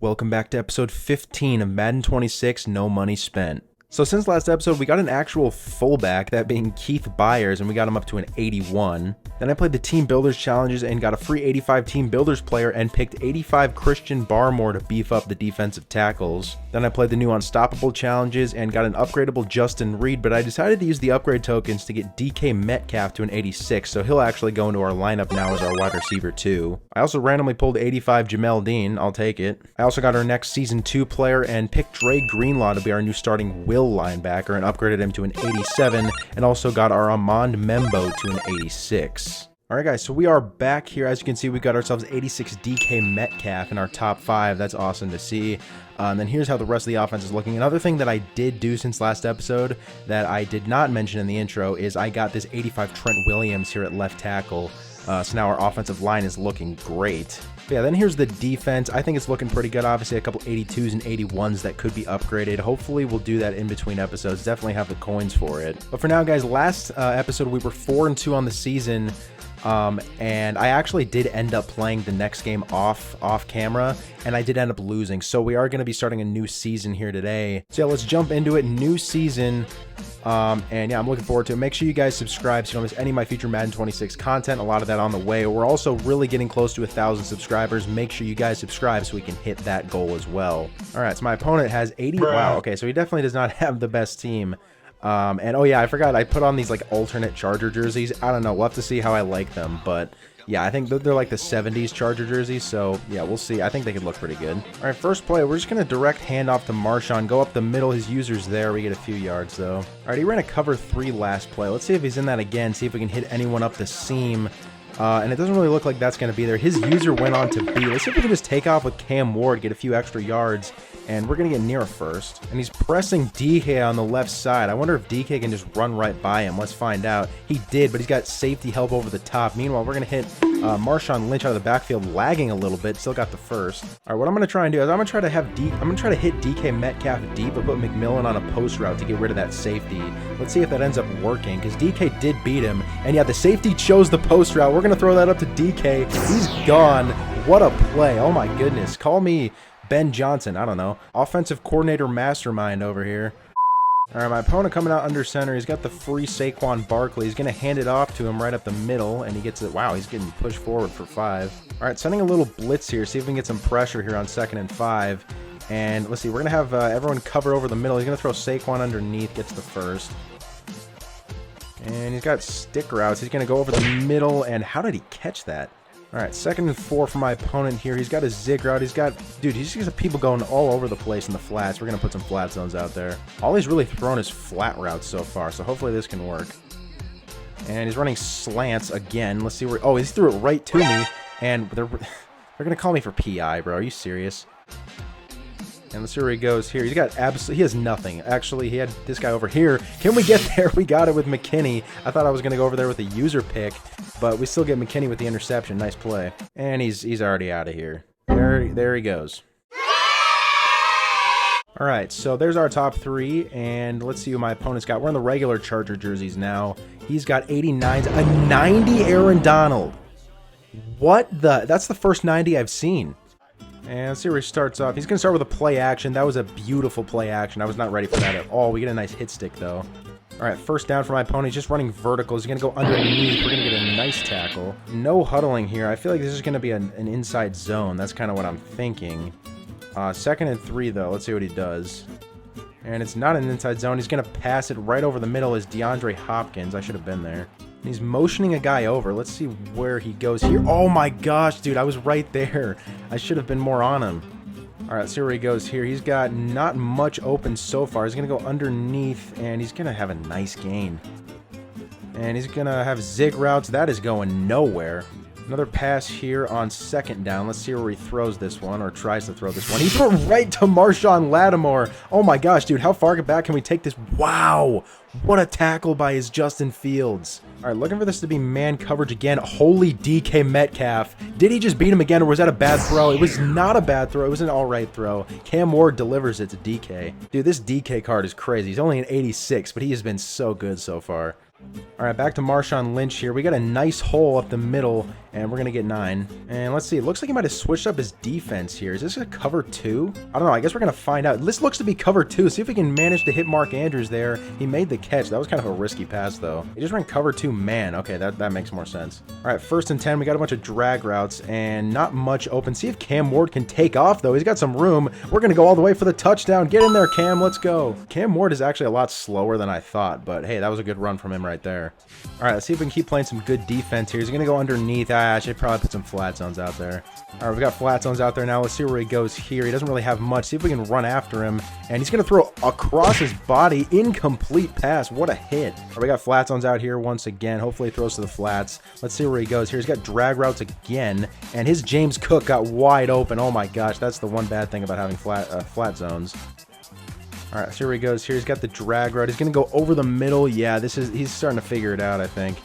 Welcome back to episode 15 of Madden 26, No Money Spent. So since last episode, we got an actual fullback, that being Keith Byers, and we got him up to an 81. Then I played the Team Builders Challenges and got a free 85 Team Builders player and picked 85 Christian Barmore to beef up the defensive tackles. Then I played the new Unstoppable Challenges and got an upgradable Justin Reed, but I decided to use the upgrade tokens to get DK Metcalf to an 86, so he'll actually go into our lineup now as our wide receiver 2. I also randomly pulled 85 Jamel Dean, I'll take it. I also got our next Season 2 player and picked Dre Greenlaw to be our new starting Will linebacker and upgraded him to an 87, and also got our Amand Membo to an 86. Alright guys, so we are back here. As you can see, we got ourselves 86 DK Metcalf in our top 5. That's awesome to see. And then here's how the rest of the offense is looking. Another thing that I did do since last episode that I did not mention in the intro is I got this 85 Trent Williams here at left tackle. So now our offensive line is looking great. But yeah, then here's the defense. I think it's looking pretty good. Obviously, a couple 82s and 81s that could be upgraded. Hopefully, we'll do that in between episodes. Definitely have the coins for it. But for now, guys, last episode, we were 4-2 on the season. And I actually did end up playing the next game off camera, and I did end up losing. So we are going to be starting a new season here today. So yeah, let's jump into it. New season. And yeah, I'm looking forward to it. Make sure you guys subscribe so you don't miss any of my future Madden 26 content. A lot of that on the way. We're also really getting close to 1,000 subscribers. Make sure you guys subscribe so we can hit that goal as well. All right, so my opponent has 80. Wow, okay, so he definitely does not have the best team. And oh yeah, I forgot I put on these like alternate Charger jerseys. I don't know, we'll have to see how I like them, but yeah, I think they're like the 70s Charger jerseys, so yeah, we'll see. I think they could look pretty good. All right, first play, we're just going to direct hand off to Marshawn, go up the middle. His user's there. We get a few yards, though. All right, he ran a cover 3 last play. Let's see if he's in that again, see if we can hit anyone up the seam. And it doesn't really look like that's going to be there. His user went on to B. Let's see if we can just take off with Cam Ward, get a few extra yards, and we're going to get near first. And he's pressing DK on the left side. I wonder if DK can just run right by him. Let's find out. He did, but he's got safety help over the top. Meanwhile, we're going to hit Marshawn Lynch out of the backfield, lagging a little bit. Still got the first. All right, what I'm going to try and do is I'm going to try to hit DK Metcalf deep, but put McMillan on a post route to get rid of that safety. Let's see if that ends up working, because DK did beat him. And yeah, the safety chose the post route. We're going to throw that up to DK. He's gone. What a play. Oh my goodness. Call me Ben Johnson. I don't know. Offensive coordinator mastermind over here. All right, my opponent coming out under center. He's got the free Saquon Barkley. He's going to hand it off to him right up the middle, and he gets it. Wow, he's getting pushed forward for 5. All right, sending a little blitz here. See if we can get some pressure here on 2nd and 5. And let's see, we're going to have everyone cover over the middle. He's going to throw Saquon underneath, gets the first. And he's got stick routes. He's going to go over the middle, and how did he catch that? All right, 2nd and 4 for my opponent here. He's got a zig route. He's got people going all over the place in the flats. We're going to put some flat zones out there. All he's really thrown is flat routes so far, so hopefully this can work. And he's running slants again. Let's see where... Oh, he threw it right to me, and they're going to call me for PI, bro. Are you serious? And let's see where he goes here. He's got he has nothing. Actually, he had this guy over here. Can we get there? We got it with McKinney. I thought I was going to go over there with a user pick, but we still get McKinney with the interception. Nice play. And he's already out of here. There he goes. All right, so there's our top 3, and let's see who my opponent's got. We're in the regular Charger jerseys now. He's got 89s, a 90 Aaron Donald. What the? That's the first 90 I've seen. And let's see where he starts off. He's going to start with a play action. That was a beautiful play action. I was not ready for that at all. We get a nice hit stick, though. All right, first down for my opponent. He's just running vertical. He's going to go underneath. We're going to get a nice tackle. No huddling here. I feel like this is going to be an inside zone. That's kind of what I'm thinking. 2nd and 3, though. Let's see what he does. And it's not an inside zone. He's going to pass it right over the middle as DeAndre Hopkins. I should have been there. He's motioning a guy over. Let's see where he goes here. Oh my gosh, dude, I was right there. I should have been more on him. All right, let's see where he goes here. He's got not much open so far. He's going to go underneath, and he's going to have a nice gain. And he's going to have zig routes. That is going nowhere. Another pass here on 2nd down. Let's see where he throws this one, or tries to throw this one. He threw it right to Marshawn Lattimore. Oh my gosh, dude, how far back can we take this? Wow, what a tackle by his Justin Fields. All right, looking for this to be man coverage again. Holy DK Metcalf. Did he just beat him again, or was that a bad throw? It was not a bad throw. It was an all right throw. Cam Ward delivers it to DK. Dude, this DK card is crazy. He's only an 86, but he has been so good so far. All right, back to Marshawn Lynch here. We got a nice hole up the middle, and we're going to get 9. And let's see, it looks like he might have switched up his defense here. Is this a cover 2? I don't know, I guess we're going to find out. This looks to be cover 2. See if we can manage to hit Mark Andrews there. He made the catch. That was kind of a risky pass, though. He just ran cover 2 man. Okay, that makes more sense. All right, 1st and 10. We got a bunch of drag routes and not much open. See if Cam Ward can take off, though. He's got some room. We're going to go all the way for the touchdown. Get in there, Cam. Let's go. Cam Ward is actually a lot slower than I thought, but hey, that was a good run from him right there. All right, let's see if we can keep playing some good defense here. He's going to go underneath. I should probably put some flat zones out there. All right, we've got flat zones out there now. Let's see where he goes here. He doesn't really have much. See if we can run after him. And he's going to throw across his body. Incomplete pass. What a hit. All right, we got flat zones out here once again. Hopefully he throws to the flats. Let's see where he goes here. He's got drag routes again. And his James Cook got wide open. Oh my gosh, that's the one bad thing about having flat zones. All right, so here he goes. Here he's got the drag route. He's going to go over the middle. Yeah, he's starting to figure it out, I think.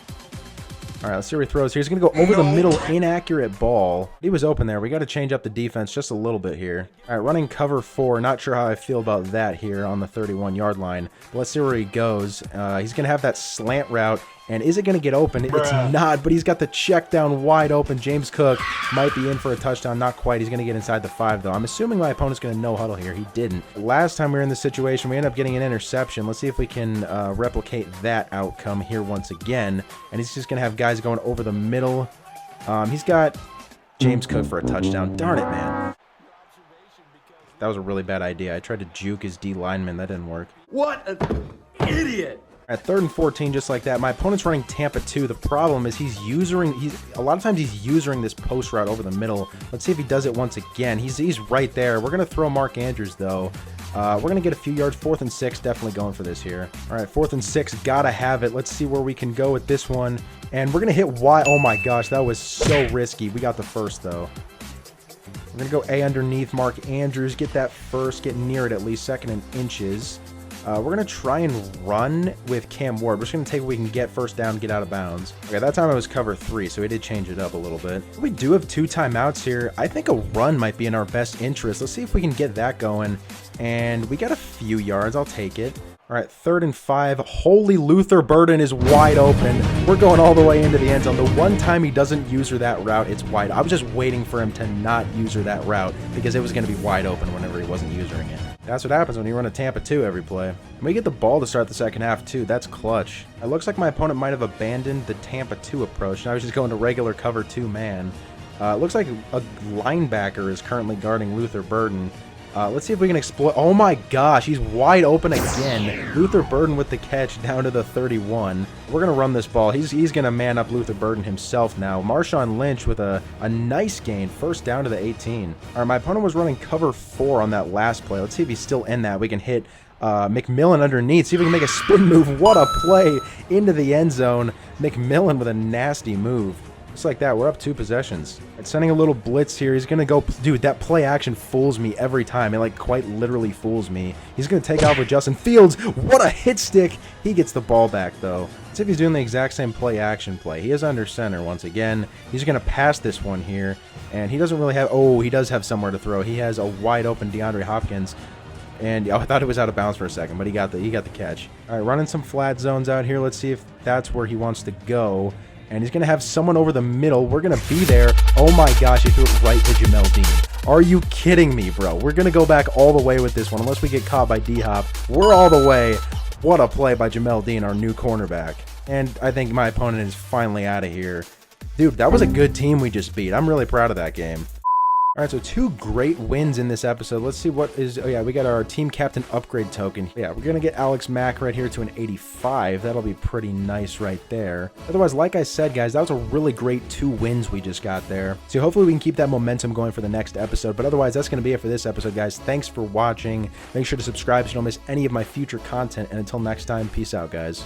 All right, let's see where he throws here. He's going to go over the middle, inaccurate ball. He was open there. We got to change up the defense just a little bit here. All right, running cover 4. Not sure how I feel about that here on the 31-yard line. But let's see where he goes. He's going to have that slant route. And is it going to get open? It's not, but he's got the check down wide open. James Cook might be in for a touchdown. Not quite. He's going to get inside the 5, though. I'm assuming my opponent's going to no huddle here. He didn't. Last time we were in this situation, we ended up getting an interception. Let's see if we can replicate that outcome here once again. And he's just going to have guys going over the middle. He's got James Cook for a touchdown. Darn it, man. That was a really bad idea. I tried to juke his D lineman. That didn't work. What an idiot! At 3rd and 14, just like that, my opponent's running Tampa 2. The problem is a lot of times he's using this post route over the middle. Let's see if he does it once again. He's right there. We're going to throw Mark Andrews, though. We're going to get a few yards. 4th and 6, definitely going for this here. All right, 4th and 6, gotta have it. Let's see where we can go with this one. And we're going to hit Y. Oh my gosh, that was so risky. We got the first, though. We're going to go A underneath Mark Andrews. Get that first. Get near it at least. 2nd and inches. We're going to try and run with Cam Ward. We're just going to take what we can get, first down, get out of bounds. Okay, that time I was cover 3, so we did change it up a little bit. We do have 2 timeouts here. I think a run might be in our best interest. Let's see if we can get that going. And we got a few yards. I'll take it. All right, 3rd and 5. Holy Luther Burden is wide open. We're going all the way into the end zone. The one time he doesn't use her that route, it's wide. I was just waiting for him to not use her that route because it was going to be wide open whenever he wasn't using it. That's what happens when you run a Tampa 2 every play. And we get the ball to start the second half, too. That's clutch. It looks like my opponent might have abandoned the Tampa 2 approach. Now he's just going to regular cover 2 man. It looks like a linebacker is currently guarding Luther Burden. Let's see if we can exploit. Oh my gosh, he's wide open again. Luther Burden with the catch down to the 31. We're going to run this ball. He's going to man up Luther Burden himself now. Marshawn Lynch with a nice gain. First down to the 18. All right, my opponent was running cover 4 on that last play. Let's see if he's still in that. We can hit McMillan underneath. See if we can make a spin move. What a play into the end zone. McMillan with a nasty move. Just like that, we're up 2 possessions. It's sending a little blitz here. He's going to go... Dude, that play action fools me every time. It, like, quite literally fools me. He's going to take off with Justin Fields. What a hit stick. He gets the ball back, though. Let's see if he's doing the exact same play action play. He is under center once again. He's going to pass this one here. And he doesn't really have... Oh, he does have somewhere to throw. He has a wide open DeAndre Hopkins. And I thought it was out of bounds for a second, but he got the catch. All right, running some flat zones out here. Let's see if that's where he wants to go. And he's going to have someone over the middle. We're going to be there. Oh my gosh, he threw it right to Jamel Dean. Are you kidding me, bro? We're going to go back all the way with this one, unless we get caught by D-Hop. We're all the way. What a play by Jamel Dean, our new cornerback. And I think my opponent is finally out of here. Dude, that was a good team we just beat. I'm really proud of that game. All right, so 2 great wins in this episode. Let's see what is... Oh, yeah, we got our team captain upgrade token. Yeah, we're going to get Alex Mack right here to an 85. That'll be pretty nice right there. Otherwise, like I said, guys, that was a really great 2 wins we just got there. So hopefully we can keep that momentum going for the next episode. But otherwise, that's going to be it for this episode, guys. Thanks for watching. Make sure to subscribe so you don't miss any of my future content. And until next time, peace out, guys.